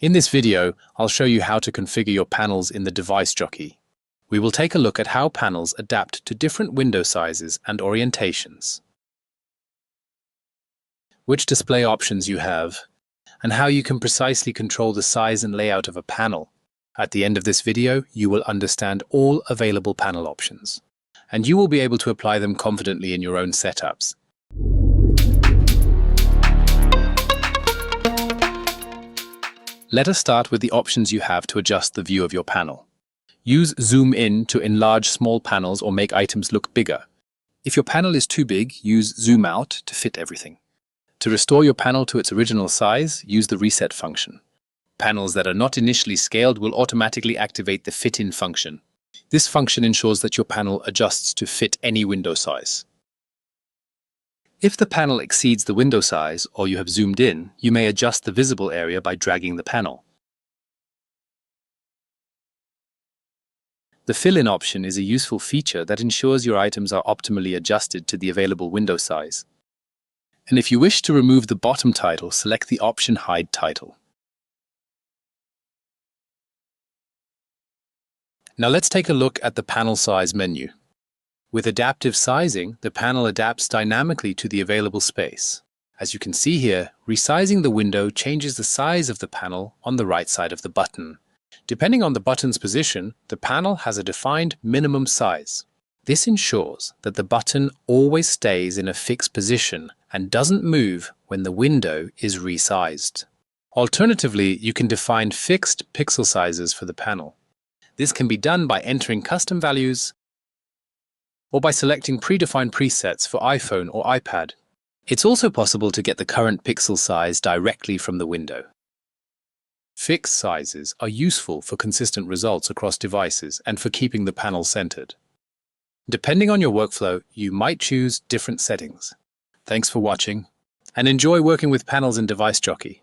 In this video, I'll show you how to configure your panels in the DeviceJockey. We will take a look at how panels adapt to different window sizes and orientations, which display options you have, and how you can precisely control the size and layout of a panel. At the end of this video, you will understand all available panel options, and you will be able to apply them confidently in your own setups. Let us start with the options you have to adjust the view of your panel. Use Zoom In to enlarge small panels or make items look bigger. If your panel is too big, use Zoom Out to fit everything. To restore your panel to its original size, use the Reset function. Panels that are not initially scaled will automatically activate the Fit In function. This function ensures that your panel adjusts to fit any window size. If the panel exceeds the window size or you have zoomed in, you may adjust the visible area by dragging the panel. The fill-in option is a useful feature that ensures your items are optimally adjusted to the available window size. And if you wish to remove the bottom title, select the option Hide Title. Now let's take a look at the panel size menu. With adaptive sizing, the panel adapts dynamically to the available space. As you can see here, resizing the window changes the size of the panel on the right side of the button. Depending on the button's position, the panel has a defined minimum size. This ensures that the button always stays in a fixed position and doesn't move when the window is resized. Alternatively, you can define fixed pixel sizes for the panel. This can be done by entering custom values or by selecting predefined presets for iPhone or iPad. It's also possible to get the current pixel size directly from the window. Fixed sizes are useful for consistent results across devices and for keeping the panel centered. Depending on your workflow, you might choose different settings. Thanks for watching, and enjoy working with panels in DeviceJockey.